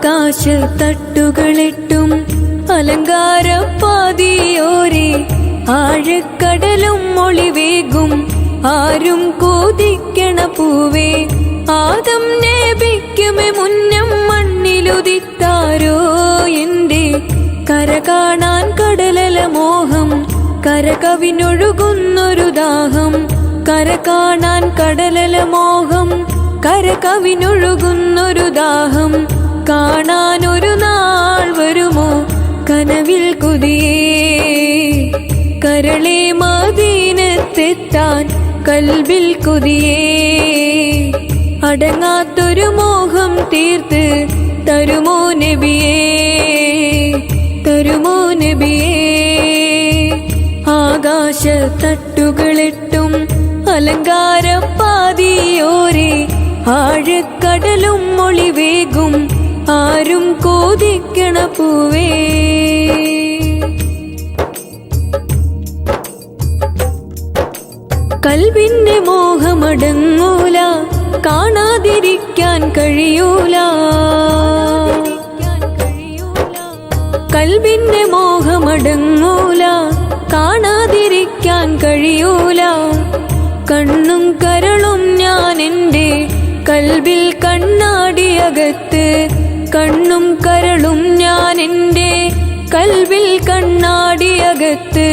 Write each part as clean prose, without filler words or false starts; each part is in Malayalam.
ആകാശത്തട്ടുകളെട്ടും അലങ്കാരപ്പാതിയോരേ ആഴക്കടലും മൊളിവേകും ആരും കൊതിക്കണ പൂവേ ആദം നബിക്കുമേ മുന്നം മണ്ണിലുദിത്താരോ എന്റെ കര കാണാൻ കടലല മോഹം കര കവിനൊഴുകുന്നൊരു ദാഹം കര കാണാൻ കടലല മോഹം കര കവിനൊഴുകുന്നൊരു ദാഹം കാണാനൊരു നാൾ വരുമോ കനവിൽ കൊതിയേ കരളെ മദീനത്തെത്താൻ കൽബിൽ കൊതിയേ അടങ്ങാത്തൊരു മോഹം തീർത്ത് തരുമോ നബിയേ തരുമോ നബിയേ ആകാശത്തട്ടുകളെട്ടും അലങ്കാരപ്പാതിയോരേ ആഴക്കടലും മൊളിവേകും ആരും കൊതിക്കണ പൂവേ കൽബിന്റെ മോഹമടങ്ങൂല കാണാതിരിക്കാൻ കഴിയൂല കൽബിന്റെ മോഹമടങ്ങൂല കാണാതിരിക്കാൻ കഴിയൂല കണ്ണും കരളും ഞാൻ എൻ്റെ കൽബിൽ കണ്ണാടിയകത്ത് കണ്ണും കരളും ഞാൻ എൻ്റെ കൽബിൽ കണ്ണാടിയകത്ത്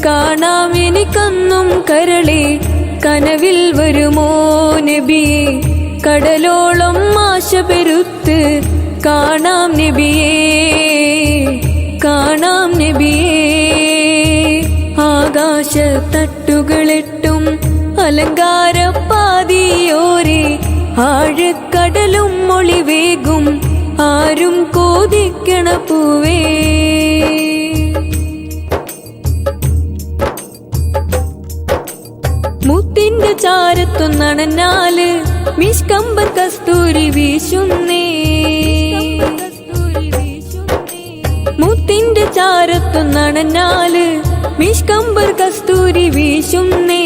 കാണാം എനിക്കന്നും കരളെ കനവിൽ വരുമോ നബിയേ കടലോളം ആശ പെരുത്ത് കാണാം നബിയേ കാണാം നബിയേ ആകാശത്തട്ടുകളെട്ടും അലങ്കാരപ്പാതിയോരേ ആഴക്കടലും മൊളിവേകും ആരും കൊതിക്കണ പൂവേ മുത്തിന്റെ ചാരത്തു നടന്നാല് മിഷ്കമ്പർ കസ്തൂരി വീശുന്നേ മുത്തിന്റെ ചാരത്തു നടന്നാല് മിഷ്കമ്പർ കസ്തൂരി വീശുന്നേ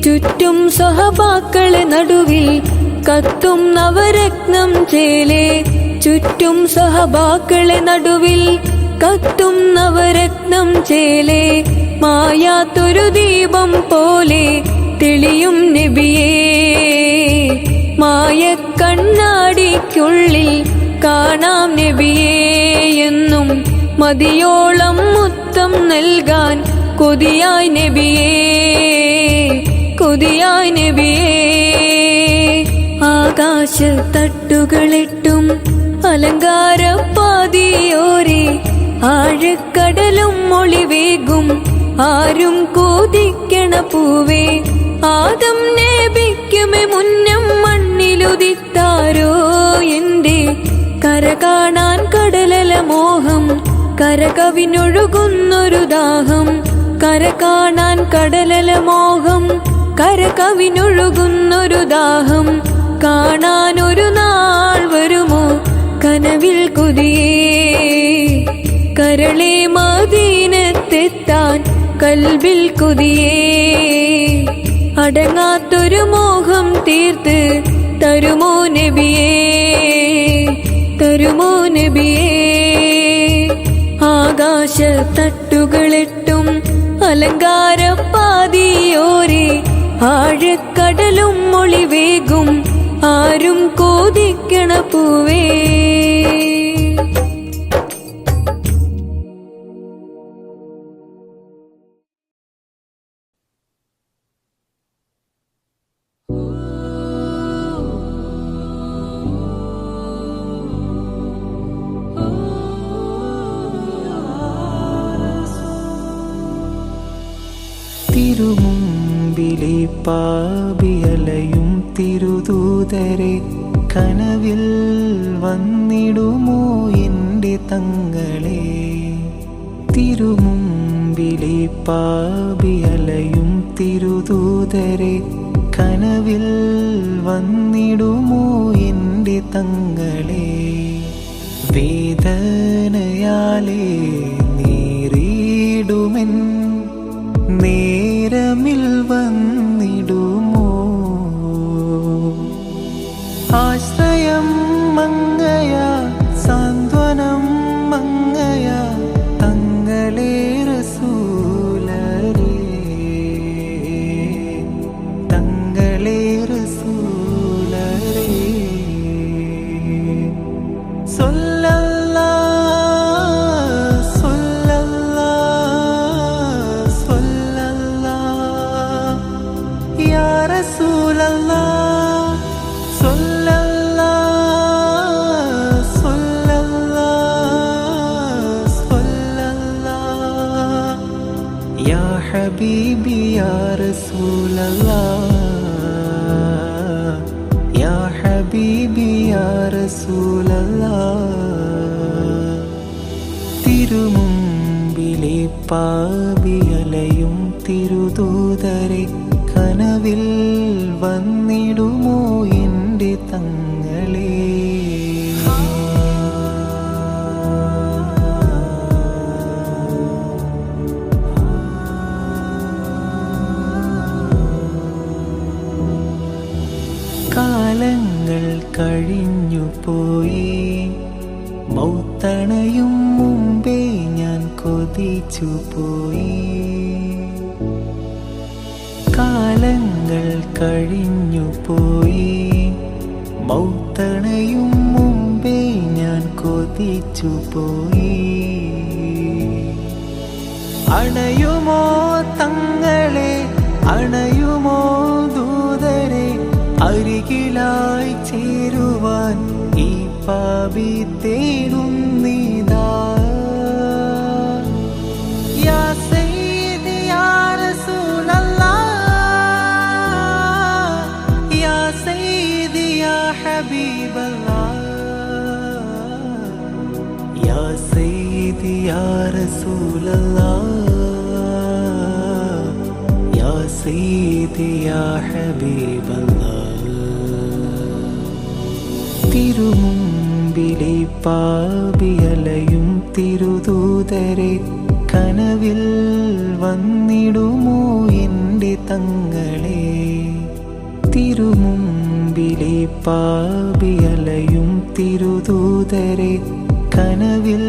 ചുറ്റും സ്വഹബാക്കളെ നടുവിൽ കത്തും നവരത്നം ചേലേ ചുറ്റും സ്വഹബാക്കളെ നടുവിൽ കത്തും നവരത്നം ചേലേ മായാത്തൊരു ദീപം പോലെ തെളിയും നബിയേ മായ കണ്ണാടിക്കുള്ളിൽ കാണാം നബിയേ എന്നും മതിയോളം മുത്തം നൽകാൻ കൊതിയായി നബിയേ കൊതിയായി നബിയേ ആകാശത്തട്ടുകളെട്ടും അലങ്കാരപ്പാതിയോരേ ആഴക്കടലും മൊളിവേകും ആരും കൊതിക്കണ പൂവേ ആദം നബിക്കുമേ മുന്നം മണ്ണിലുദിത്താരോ എന്റെ കര കാണാൻ കടലല മോഹം കര കവിനൊഴുകുന്നൊരു ദാഹം കര കാണാൻ കടലല മോഹം കര കവിനൊഴുകുന്നൊരു ദാഹം കാണാനൊരു നാൾ വരുമോ കനവിൽ കൊതിയേ കരളെ മദീനത്തെത്താൻ കൽബിൽ കൊതിയേ അടങ്ങാത്തൊരു മോഹം തീർത്ത് തരുമോ നബിയേ തരുമോ നബിയേ ആകാശത്തട്ടുകളെട്ടും അലങ്കാരപ്പാതിയോരേ ആഴക്കടലും മൊളിവേകും ആരും കൊതിക്കണ പൂവേ തിരുമുമ്പിലെ പാപിയലയും തിരുദൂതരെ കനവിൽ വന്നിടുമോ എൻ്റെ തങ്ങളെ തിരുമുമ്പിലെ പാപിയലയും തിരുദൂതരെ കനവിൽ വന്നിടുമോ എൻ്റെ തങ്ങളെ വേദനയാലേ നീറിടുമെൻ നേരമിൽ വന്നിടുമോ ആശ്രയം മങ്ങയ യാ റസൂലല്ലാഹ് സ്വല്ലല്ലാഹ് സ്വല്ലല്ലാഹ് സ്വല്ലല്ലാഹ് യാ ഹബീബി യാ റസൂലല്ലാഹ് യാ ഹബീബി യാ റസൂലല്ലാഹ് തിരുമുമ്പിലെ പാപിയലയും തിരുദൂതരെ കനവിൽ വന്നിടുമോ എൻ്റെ തങ്ങളെ കാലങ്ങൾ കഴിഞ്ഞു പോയി മൗത്തണയും മുമ്പേ ഞാൻ കൊതിച്ചു പോയി കാലങ്ങൾ കഴിഞ്ഞു പോയി മൗത്തണയും മുമ്പേ ഞാൻ കൊതിച്ചു പോയി അണയുമോ തങ്ങളെ അണയുമോ ദൂതരെ അരികിലായി ചേരുവാൻ ഈ പാപി തേടുന്നിതാ യാ സയ്യിദി യാ റസൂലല്ലാഹ് യാ സയ്യിദി യാ ഹബീബല്ലാഹ് യാ സയ്യിദി യാ റസൂലല്ലാഹ് യാ സയ്യിദി യാ ഹബീബല്ലാഹ് തിരുമുമ്പിലെ പാപിയലയും തിരുദൂതരെ കനവിൽ വന്നിടുമോ എൻ്റെ തങ്ങളെ തിരുമുമ്പിലെ പാപിയലയും തിരുദൂതരെ കനവിൽ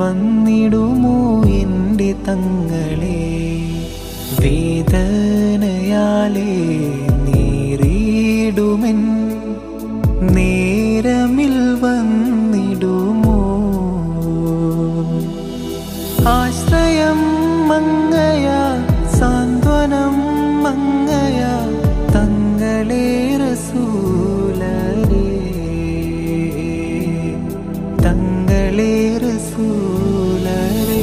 വന്നിടുമോ എൻ്റെ തങ്ങളെ വേദനയാലേ നീറിടുമെൻ നേരമിൽ വന്നിടുമോ ആശ്രയം മങ്ങയാ സാന്ത്വനം മങ്ങയാ തങ്ങളെ റസൂലരേ തങ്ങളെ റസൂലരേ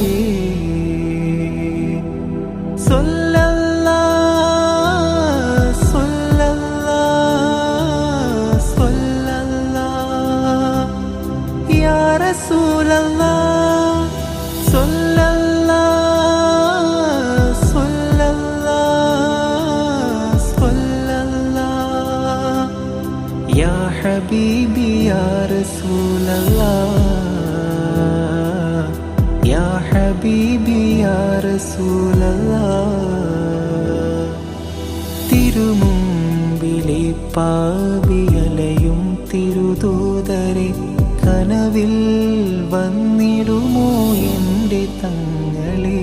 സ്വല്ലല്ലാഹ് സ്വല്ലല്ലാഹ് സ്വല്ലല്ലാഹ് യാ റസൂലല്ലാഹ് സ്വല്ലല്ലാഹ് സ്വല്ലല്ലാഹ് സ്വല്ലല്ലാഹ് യാ ഹബീബി യാ റസൂലല്ലാഹ് യാ ഹബീബി യാ റസൂലല്ലാഹ് തിരുമുമ്പിലെ പാപിയലയും തിരുദൂതരെ കനവിൽ വന്നിടുമോ എൻ്റെ തങ്ങളെ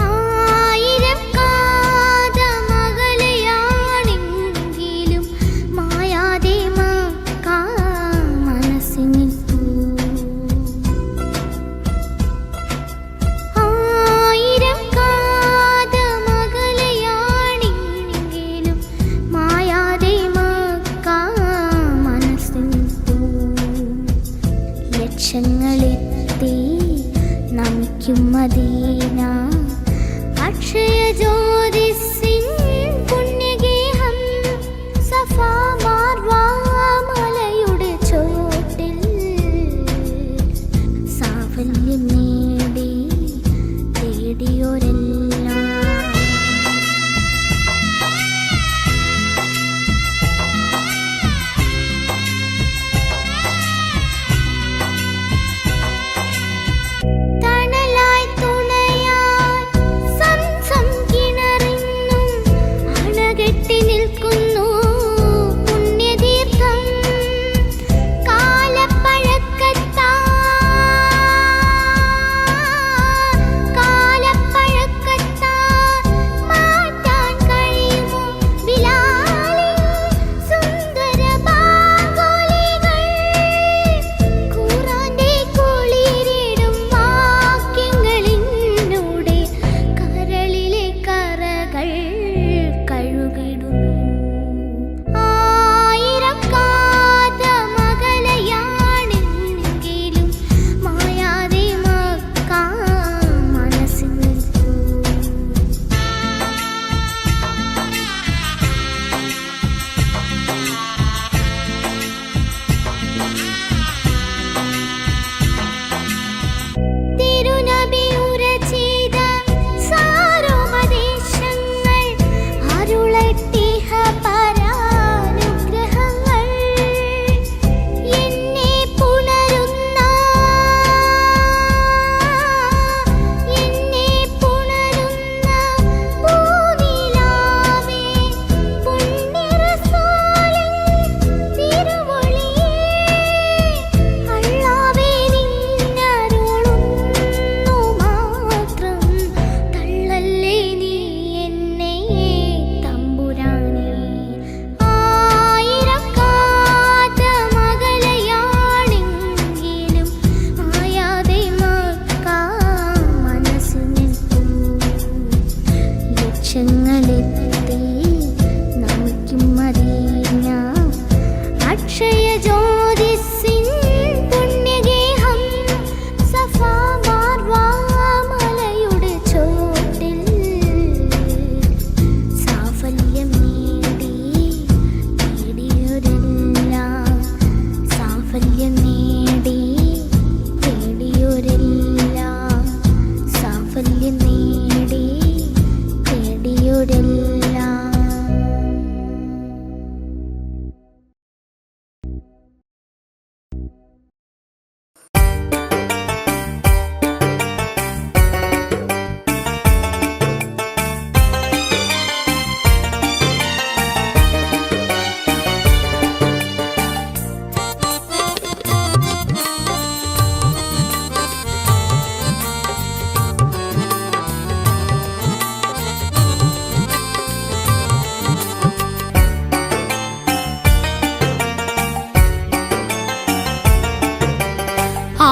ആയിരം കാതമകലെയാണെങ്കിലും മായാതെ മക്കാ മനസ്സിനിൽപ്പൂ ആയിരം കാതമകലെയാണെങ്കിലും മായാതെ മക്കാ മനസ്സിനിൽപ്പൂ ലക്ഷങ്ങളെത്തി നമിക്കും മദീന അക്ഷയ ജ്യോതിസിൻ പുണ്യഗേഹം സഫാ മാർവാ മലയുടെ ചോട്ടിൽ സാഫല്യം നേടി തേടിയോരെല്ലാം തണലായി തുണയായി സംസം കിണറിൻ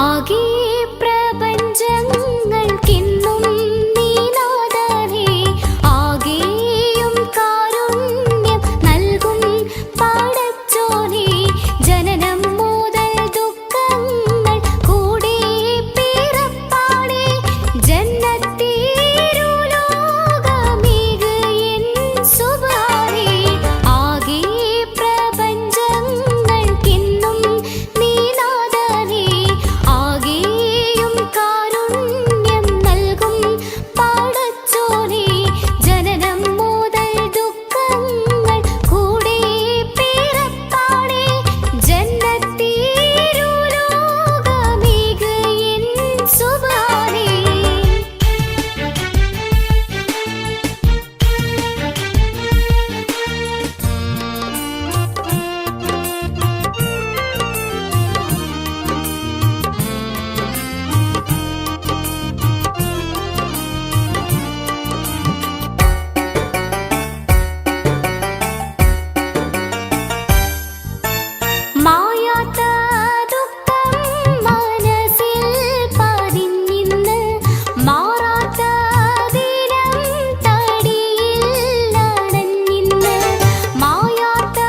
ആകെ പ്രപഞ്ചങ്ങൾക്കെന്നും നീനാഥനേ, ആകെയും കാരുണ്യം നൽകും പടച്ചോനേ. ജനനം മുതൽ ദുഃഖങ്ങൾ കൂടെ പിറപ്പാടേ, ജന്നത്തിരുലോകമേക് എൻ സുബ്ഹാനേ. ആകെ പ്രപഞ്ചങ്ങൾക്കെന്നും നീനാഥനേ, ആകെയും കാരുണ്യം നൽകും പടച്ചോനേ. ജനനം മുതൽ ദുഃഖങ്ങൾ കൂടെ പിറപ്പാടേ, ജന്നത്തിരുലോകമേക് എൻ സുബ്ഹാനേ. മായാത്ത ദുഃഖം മനസ്സിൽ പതിഞ്ഞിന്ന്, മാറാത്ത ദിനം തടിയിൽ അടഞ്ഞിന്ന്. മായാത്ത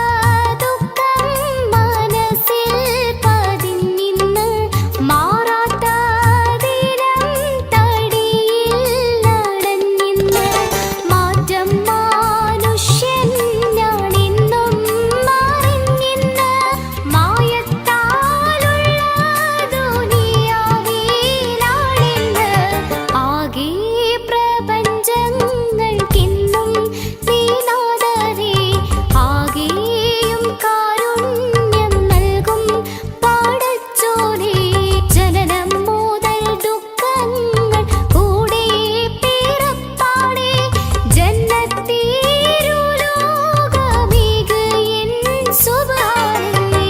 ദുഃഖം മനസ്സിൽ പതിഞ്ഞിന്ന്, മാറാത്ത ദിനം തടിയിൽ അടഞ്ഞിന്ന്. മാറ്റം മനുഷ്യൻ ഞാനെന്നും മറിഞ്ഞിന്ന്, മായത്താലുള്ള ദുനിയാവിലാണെന്ന്. ആകെ പ്രപഞ്ചങ്ങൾക്കെന്നും നീനാഥനേ, ആകെയും കാരുണ്യം നൽകും പടച്ചോനേ. ജനനം മുതൽ ദുഃഖങ്ങൾ കൂടെ പിറപ്പാടേ, ജന്നത്തിരുലോകമേക് എൻ സുബ്ഹാനേ.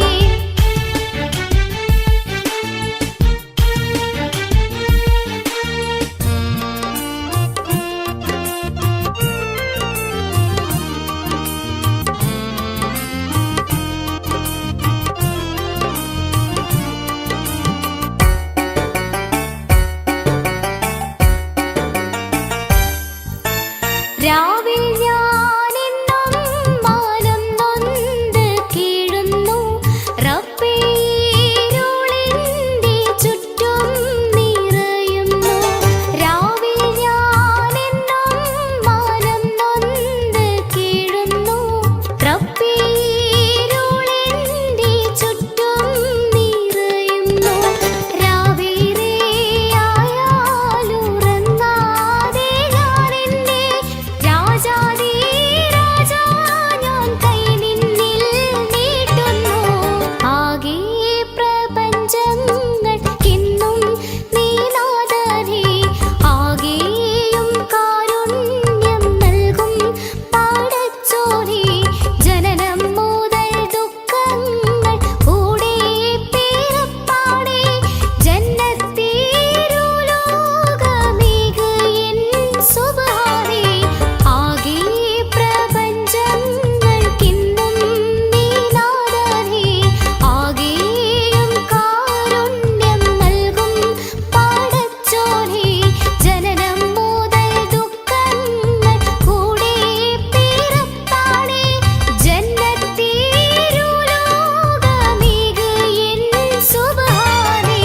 രാവിൽ ഞാനെന്നും മാനം നൊന്ത് കീഴുന്നു, റബ്ബേ ഇരുളിന്റെ ചുറ്റും നിറയുന്നു. രാവിൽ ഞാനെന്നും മാനം നൊന്ത് കീഴുന്നു, റബ്ബേ ഇരുളിന്റെ ചുറ്റും നിറയുന്നു. രാവേറെയായാലുറങ്ങാതെ ഞാനെന്റെ രാജാധി രാജാ ഞാൻ കൈ നിന്നിൽ നീട്ടുന്നു. ആകെ പ്രപഞ്ചങ്ങൾക്കെന്നും നീനാഥനേ, ആകെയും കാരുണ്യം നൽകും പടച്ചോനേ. ജനനം മുതൽ ദുഃഖങ്ങൾ കൂടെ പിറപ്പാടേ, ജന്നത്തിരുലോകമേക് എൻ സുബ്ഹാനേ. ആകെ പ്രപഞ്ചങ്ങൾക്കെന്നും നീനാഥനേ, ആകെയും കാരുണ്യം നൽകും പടച്ചോനേ. ജനനം മുതൽ ദുഃഖങ്ങൾ കൂടെ പിറപ്പാടേ, ജന്നത്തിരുലോകമേക് എൻ സുബ്ഹാനേ.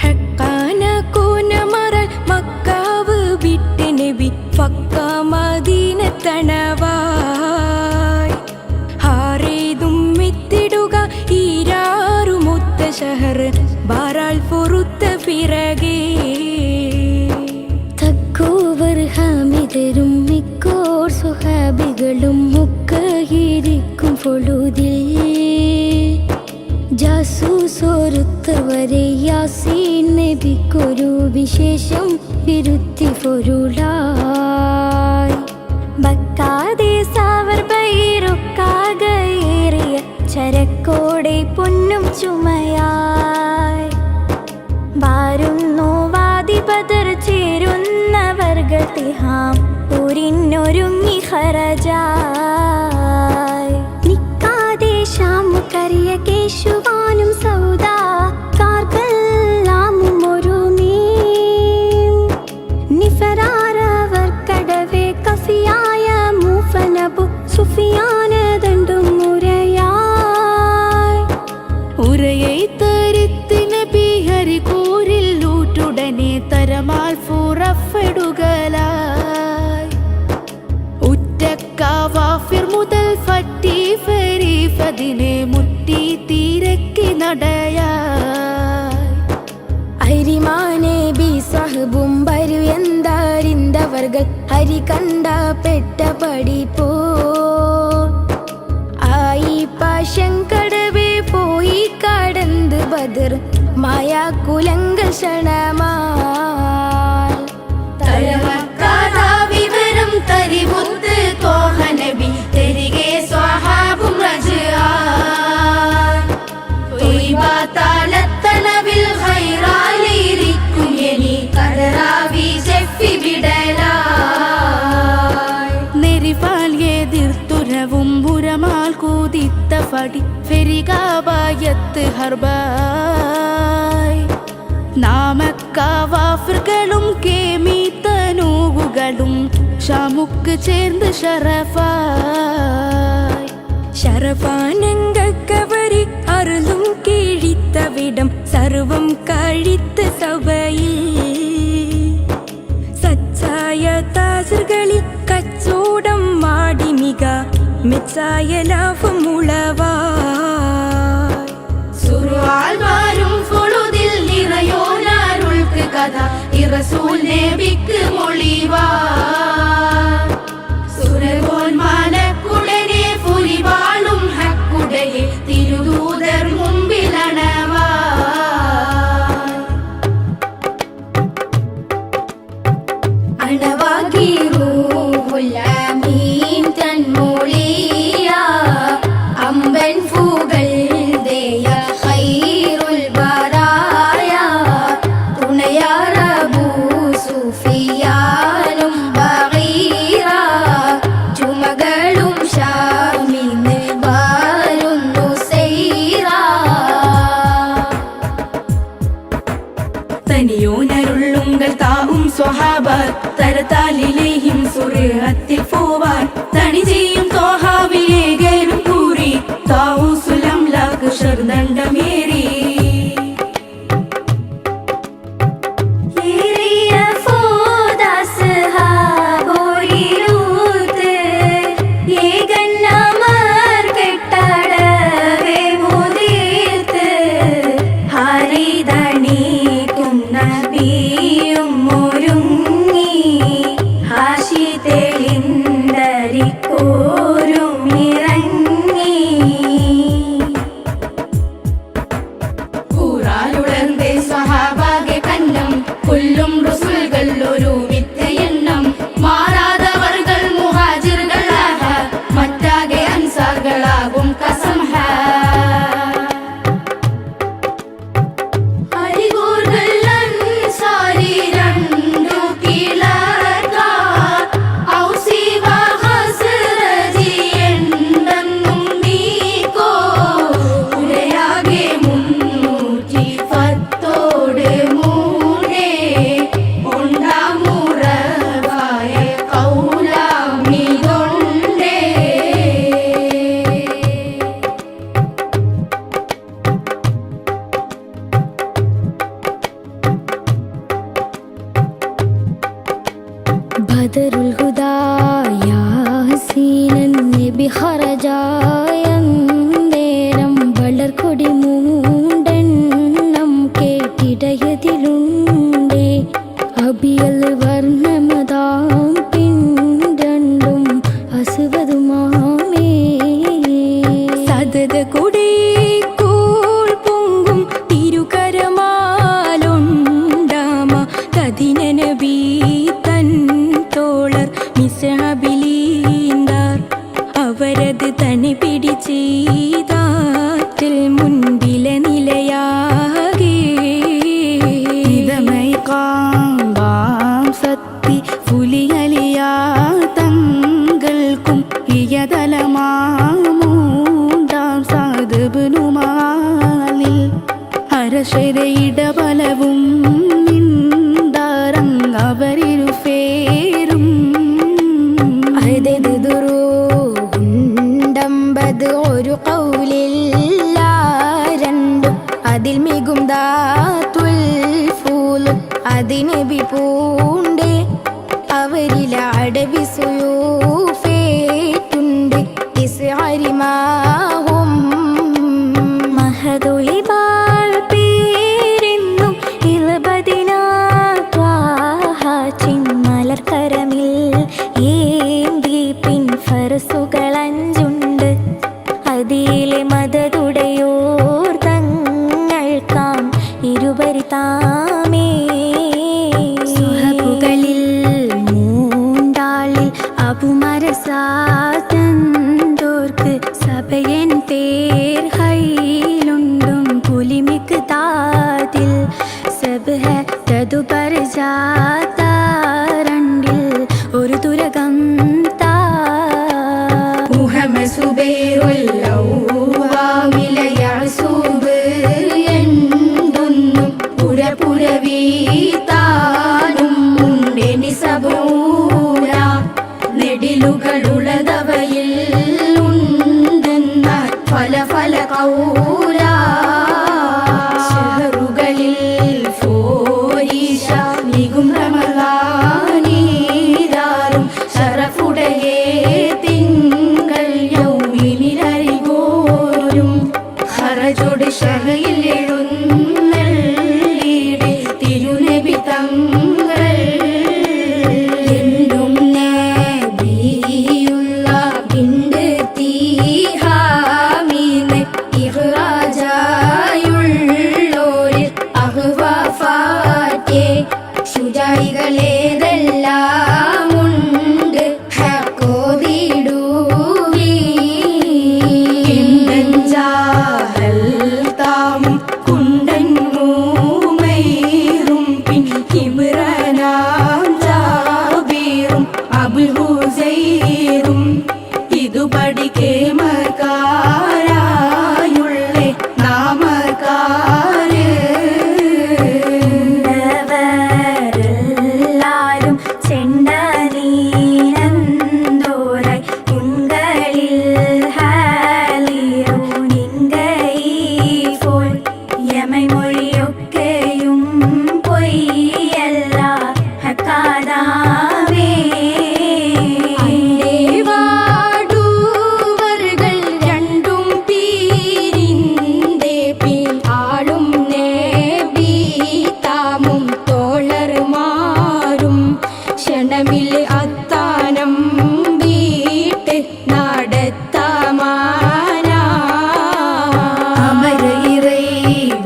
ഹക്കാന കൂനമറൽ മക്കാവ് വിട്ട് നബി ഫക്ക മദീനത്തണവായി. ഹാറേതും എത്തിടുക ഈരാറുമൊത്ത ഷഹർ ബാറാൾ പൊറുത്ത പിറകേ. തക്കോവർ ഹാമിദരും മിക്കോർ സുഹാബികളും ഒക്കെയിരിക്കും പൊഴുതിൽ, ജാസൂസോരുത്തർ വരെ യാസീൻ നബിക്കൊരു വിശേഷം വിരുത്തി പൊരുളായി. ബക്കാതെ സാവർ ബൈറുക്കാകയേറിയ ചരക്കോടെ പൊന്നും ചുമയായി. വാരുന്നു വാദി ബദർ ചേരുന്നവർകൾ തിഹാം ഊരിൻ മുന്നൊരുങ്ങി ഹറജായി നിക്കാതെ ഷാമുക്കറിയ കേശുവാനും സൗദ കാർക്കെല്ലാമും ഒരു നിഫറാരവർ കടവേ കഫിയായ മൂഫനബു സുഫിയാനദണ്ടും മുരയായി ഉരயை തരിത്ത് നബി ഹരികൂരിൽ ഊറ്റുടനെ തരമാൽ ഫുറഫെടുകലായി ഉറ്റക്കാവാഫിർ മുതൽ ഫറ്റി ഫരീഫതിനെ മുറ്റി തീരക്കി നടയായി അരിമാനെ ബി സഹബും വരു എന്താരിന്തവർകൾ ഹരി കണ്ട പെട്ട പഠിപ്പോ ആയി പാശങ്കടവേ പോയി കടന്ന് ബദർ മായാ കുലങ്ക ക്ഷണമാൽ തരമക്കാതാ വിവരം തരിമുത്ത് തോഹ നബി തിരികെ സ്വഹാബും റജാൻ തൊയ്ബാതാലത്തണവിൽ ഖൈറാലിരിക്കും എനി കടറാവി ചെഫി വിടലായി നെരിഫാൽ എതിർത്തുരവും പുരമാൽ കൂതിത്ത ഫടി ഫെരികാവായത്ത് ഹർബായ് നാമക്കാവാഫിറുകളും കേമീത്തനൂകുകളും ഷാമുക്ക് ചേർന്ന് ഷറഫായ് ഷറഫാനങ്കവരി അറുതും കീഴിത്തവിടം സർവം കഴിത്ത സഭയിൽ സച്ചായ താസറുകളിൽ കച്ചോടം മാടി മിക മെച്ചായ ലാഭം ഉളവായി സുറുവാൽമാരും ഫുളുദിൽ നിറയോനാരുൾക്ക് കഥ ഇറസൂൽ നബിക്ക് മൊളിവാ സുരഗോൽമാനക്കുടനെ ഫുരിവാളും ഹക്കുടയെ തിരുദൂതർ മുമ്പിലണവാ അണവാകി റൂഹുൽ അമീൻ തൻമൂളിയ അമ്പൻ ഫൂകൾ ദേയ ഖൈറുൽ ബറായ തുണയാർ അബൂ സുഫിയാനും ബഗീറ ചുമകളും ഷാമിന്ന് വരുന്നു സൈറ തനിയോനരുള്ളുങ്കൽ താവും സ്വഹാബ തരത്താലിലേഹിം സുറഹത്തിൽ പോവാൻ തണി ചെയ്യും തോഹാവിലേകരും കൂറി താവൂസുലം ലാക്ക് ഷർദണ്ഡമേറി കൊല്ലും റുസുൽകൾ ഒരു വിത്തയെണ്ണം മാറാതവർകൾ മുഹാജിറുകളാഹ മറ്റാകെ അൻസാറുകളാകും കസംഹ അരികൂർകൾ അൻസാരി രണ്ടു കിളർക്ക ഔസി വഹസ്റജി എണ്ണെന്നും നീക്കോ ഉരയാകെ 310 ബദറുൽ ഹുദാ യാസീനൻ നബി ഖറജായന്തേരം വളർക്കൊടി മൂണ്ടെണ്ണം കേട്ടിടയതിലുണ്ടേ അബിയൽ വർണ്ണമതാം പിണ്ടണ്ടും അസുവതുമാമേ സദത കൊടി കൂൾ പൊങ്കും തിരുകരമാലൊണ്ടാമ കദിന നബി മിസ്ഹബിലീന്താർ അവരത് തനി പിടിച്ചീതാറ്റിൽ മുൻപില നിലയാകെ ഇതമൈ കാമ്പാം സത്തി ഫുലിയലിയാ തം സുയൂഫേറ്റുണ്ട് ഇസ്അരിമാഹും മഹദുലിബാൾ പേരെന്നും ഇൽബദിന ത്വാഹ ചിന്മലർക്കരമിൽ ഏന്തി പിൻ ഫർസുകളഞ്ചുണ്ട് അതിലെ മദതുടയോർ തങ്ങൾക്കാം ഇരുപരി താമേ സുഹബുകളിൽ മൂണ്ടാളിൽ അബുമരസാതന്തോർക്ക് സഭയൻ പേർ ഹൈലുണ്ടും പുലിമിക്ക് താതിൽ സബ്ഹ തതുപർ ജാതാരണ്ടിൽ ഒരു തുരകം താ മുഹമ്മദ് സുബൈറുൽ ഔവാമിലെ യഅസൂബ് എണ്ടുന്നും പുരപുരവീതാനും ഉണ്ടെനി സബൂര നെടിലുകളുള്ളതവയിൽ ഉണ്ടെന്ന ഫല ഫല കൗല ഷഹറുകളിൽ ഫോരീഷ മികും റമളാനീരാറും ശറഫുടയേ തിങ്കൾ യൗമിനിലരികോരും ഹറജോട് ഷഹയിൽ എഴുന്നള്ളിടെ തിരുനബി തങ്ങൾ എന്നും നബിയുള്ള ബിണ്ട് തീഹാമീന്ന് ഇഹ്റാജായുള്ളോരിൽ അഹ്വാഫാറ്റേ ശുജായികളേതെല്ലാം ഉണ്ട് ഹക്കോതിടുവീ കിണ്ടഞ്ചാഹൽ താമും കുണ്ടൻ മൂമൈറും പിൻ ഇമ്രാനാം ജാബീറും അബുൽ ഹുസൈറും ഇതു പഠിക്കേ മർക്കാരായുള്ളേ നാമക്കാര് എല്ലാരും ചെണ്ടനീനന്തോരായി ഉങ്കളിൽ ഹാലിയോ നിങ്കൈഫോൾ യമൈ മൊഴിയൊക്കെയും പൊയ്യല്ല ഹക്കാദാവേ വാടുവർകൾ രണ്ടും പീരിന്തേ പിൻ ആളും നേബി താമും തോളർമാരും ക്ഷണമിൽ അത്താനം വീട്ട് നടത്തമാന അമര ഇറൈ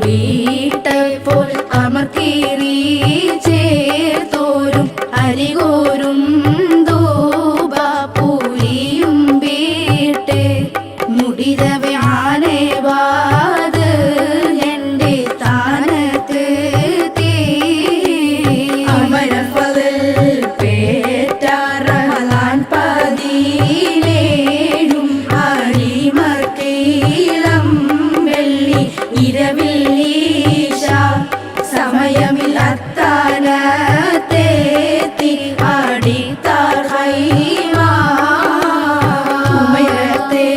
വീട്ടപ്പോൾ അമർക്കീറി ചേർത്തോരും അരികോരും ദൂബ പൂരിയും വീട്ട് മുടിതവ ആനേവാത് എൻ്റെ താനത്ത് തീ അമരഫൽ പേറ്റാറഹലാൻ പതിയിലേഴും അരിമർക്കീളം വെള്ളി ഇരവിൽ ഈശ സമയമിൽ അത്താനത്തേത്തി അടിത്താർ ഹൈമ ഉമയത്തെ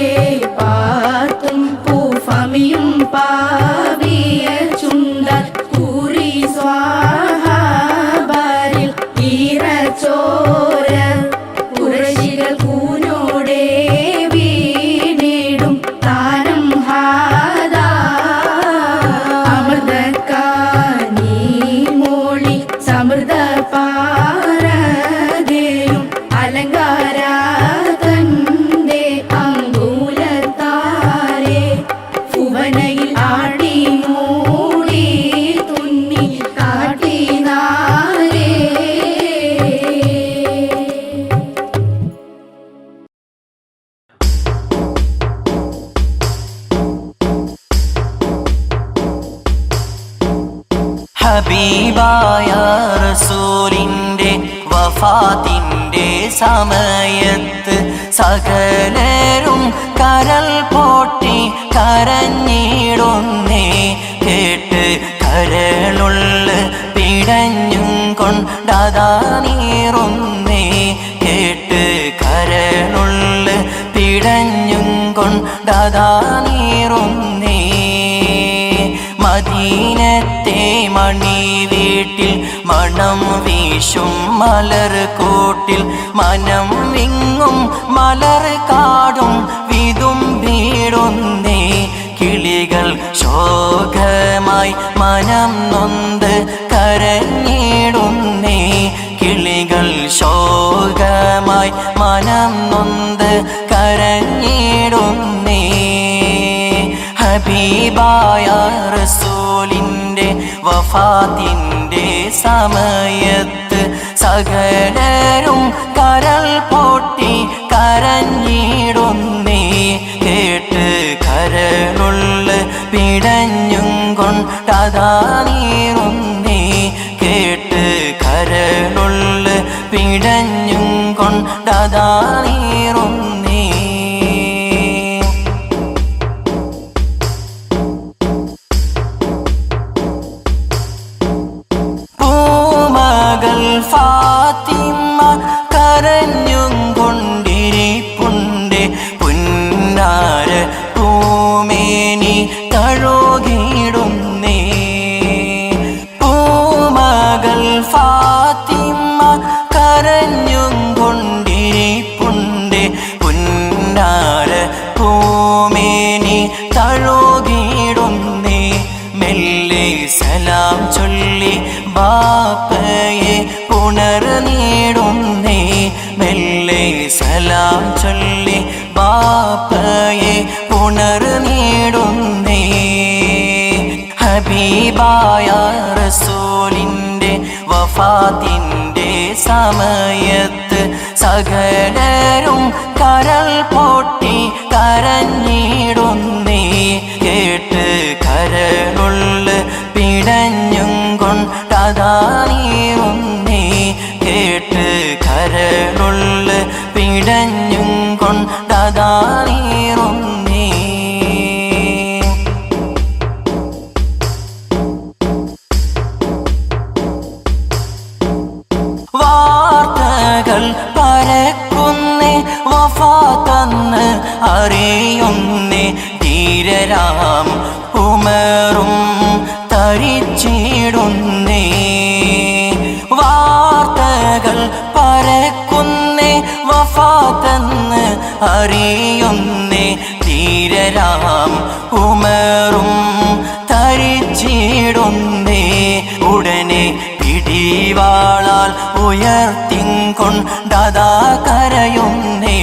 പാത്തും പൂഫമിയും പാവിയ ചുണ്ടൽ കൂറി സ്വാഹാബാരിൽ ഈറച്ചോര കുറശികൾ കൂനോടെ വീണിടും താനം ഹാദാ അമൃതക്കാനി മോളി സമൃദ്ധ പാരകയും അലങ്കാര തന്റെ അങ്കൂലത്താരെ ഭുവനയിൽ ആടി മൂടി തുന്നി കാട്ടിനാരേ ഹബീബായ റസൂലിൻ്റെ വഫാത്തിൻ്റെ സമയത്ത് സകലരും കരൾ പൊട്ടി കരഞ്ഞിടുന്നേ കേട്ട് കരളുള്ള പിടഞ്ഞും കൊണ്ടതാ നീറുന്നേ കേട്ട് കരളുള്ള പിടഞ്ഞും കൊണ്ടതാ നീറുന്നേ മദീനത്തെ മണി വീട്ടിൽ മണം വീശും മലർ കൂട്ട പോട്ടിൽ മനം വിങ്ങും മലർ കാടും വിതുമ്പിടുന്നേ കിളികൾ ശോകമായി മനം നൊന്ത് കരഞ്ഞിടുന്നേ കിളികൾ ശോകമായി മനം നൊന്ത് കരഞ്ഞിടുന്നേ ഹബീബായ റസൂലിൻ്റെ വഫാത്തിൻ്റെ സമയത്ത് സകലരും കരൾ പൊട്ടി കരഞ്ഞിടുന്നേ കേട്ട് കരളുള്ള പിടഞ്ഞും കൊണ്ടതാ നീറുന്നേ കേട്ട് കരളുള്ള പിടഞ്ഞും കൊണ്ടതാ നീറുന്നേ പൂമകൾ ഫാത്തിമ കരഞ്ഞും കൊണ്ടിരിപ്പുണ്ട് പുന്നാര പൂമേനി തഴുകിടുന്നേ പൂമകൾ ഫാത്തിമ കരഞ്ഞും കൊണ്ടിരിപ്പുണ്ട് പുന്നാര പൂമേനി തഴുകിടുന്നേ മെല്ലെ സലാം ചൊല്ലി ബാപ്പയെ പുണർന്നിടുന്നേ മെല്ലെ സലാം ചൊല്ലി ബാപ്പയെ പുണർന്നിടുന്നേ ഹബീബായ റസൂലിൻ്റെ വഫാത്തിൻ്റെ സമയത്ത് സകലരും കരൾ പൊട്ടി കരഞ്ഞിടുന്നേ കേട്ട് കരളുള്ള പിടഞ്ഞും കൊണ്ടതാ നീറുന്നേ കേട്ട് കരളുള്ള പിടഞ്ഞും കൊണ്ടതാ നീറുന്നേ വാർത്തകൾ പരക്കുന്നേ വഫാത്തെന്ന് അറിയുന്നേ ധീരരാം ഉമറും തരിച്ചിടുന്നേ വാർത്തകൾ പരക്കുന്നേ വഫാത്തെന്ന് അറിയുന്നേ ധീരരാം ഉമറും തരിച്ചിടുന്നേ ഉടനെ പിടിവാളാൽ ഉയർത്തിക്കൊണ്ടതാ കരയുന്നേ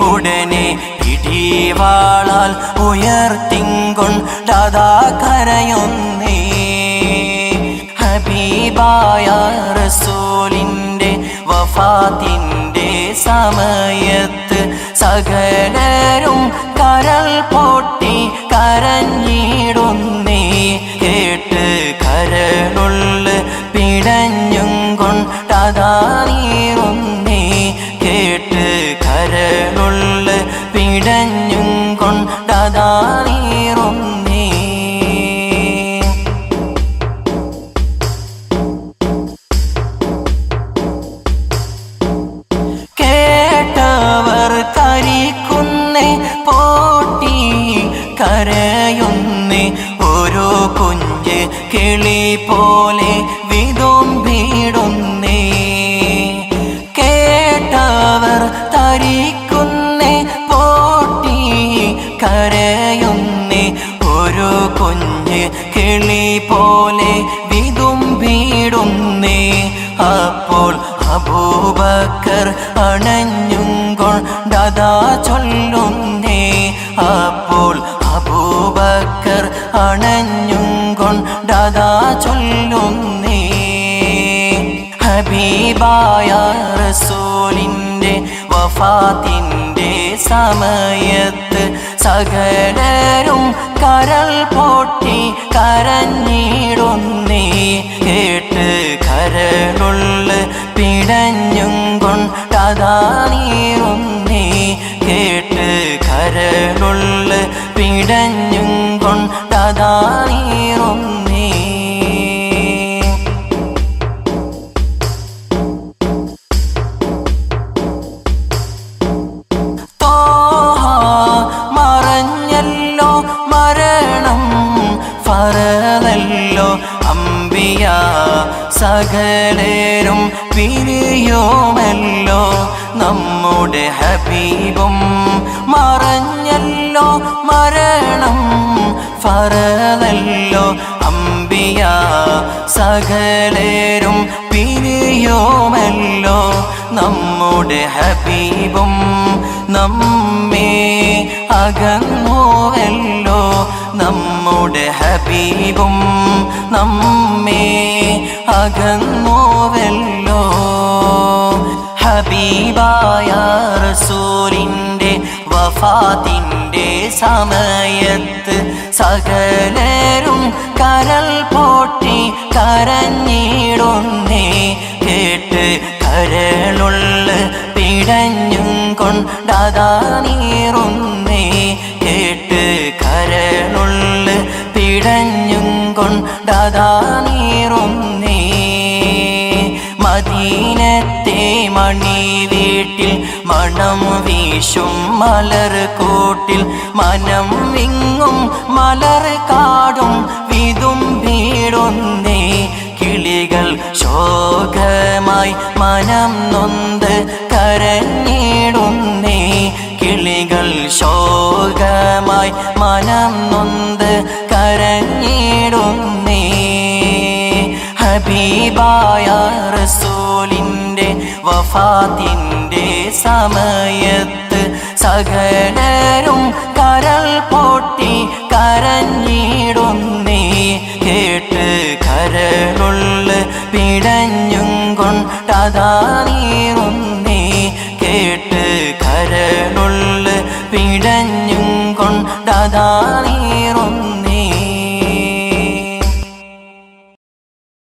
ഉടനെ പിടിവാളാൽ ഉയർത്തിക്കൊണ്ടതാ കരയുന്നേ ഹബീബായ റസൂലിൻ്റെ വഫാത്തിൻ്റെ സമയത്ത് സകലരും കരൾ പൊട്ടി കരഞ്ഞിടുന്നേ കേട്ട് കരളുള്ള പിടഞ്ഞും കൊണ്ടതാ നീറുന്നേ കേട്ട് കരളുള്ള പിടഞ്ഞും കൊണ്ടതാ നീറുന്നേ കേട്ടവർ കരിക്കുന്നേ പോട്ടി കരയുന്നേ ഓരോ കുഞ്ഞ് കിളി പോലെ വിതുമ്പിടുന്നേ കേട്ടവർ തരിക്കുന്നേ പോട്ടി കരയുന്നേ ഓരോ കുഞ്ഞ് കിളി പോലെ വിതുമ്പിടുന്നേ അപ്പോൾ അബൂബക്കർ അണഞ്ഞും കൊണ്ടതാ ചൊല്ലുന്നേ അപ്പോൾ അബൂബക്കർ അണഞ്ഞും കൊണ്ടതാ ചൊല്ലുന്നേ ഹബീബായ റസൂലിൻ്റെ വഫാത്തിൻ്റെ സമയത്ത് സകലരും കരൾ പൊട്ടി കരഞ്ഞിടുന്നേ കേട്ട് കരളുള്ള പിടഞ്ഞും കൊണ്ടതാ നീറുന്നേ കേട്ട് കരളുള്ള പിടഞ്ഞും കൊണ്ടതാ നീറുന്നേ മറഞ്ഞല്ലോ മരണം ഫറദല്ലോ അംബിയ സകലരും പിരിയോമല്ലോ നമ്മുടെ ഹബീബും മറഞ്ഞല്ലോ മരണം ഫറദല്ലോ അംബിയ സകലരും പിരിയോമല്ലോ നമ്മുടെ ഹബീബും നമ്മെ അകന്നുവല്ലോ നമ്മുടെ ഹബീബും നമ്മെ അകന്നുവല്ലോ ഹബീബായ റസൂലിൻ്റെ വഫാത്തിൻ്റെ സമയത്ത് സകലരും കരൾ പൊട്ടി കരഞ്ഞിടുന്നേ കേട്ട് കരളുള്ള പിടഞ്ഞും കൊണ്ടതാ നീറുന്നേ കേട്ട് കരളുള്ള പിടഞ്ഞും കൊണ്ടതാ നീറുന്നേ മദീനത്തെ മണി വീട്ടിൽ മണം വീശും മലർ കൂട്ടിൽ മനം വിങ്ങും മലർ കാടും വിതുമ്പിടുന്നേ കിളികൾ ശോകമായി മനം നൊന്ത് കരഞ്ഞിടുന്നേ കിളികൾ ശോകമായി മനം നൊന്ത് കരഞ്ഞിടുന്നേ ഹബീബായ റസൂലിൻ്റെ വഫാത്തിൻ്റെ സമയത്ത് സകലരും കരൾ പൊട്ടി കരഞ്ഞിടുന്നേ കേട്ട് കരളുള്ള പിടഞ്ഞും കൊണ്ടതാ നീറുന്നേ കേട്ട് കരളുള്ള പിടഞ്ഞും കൊണ്ടതാ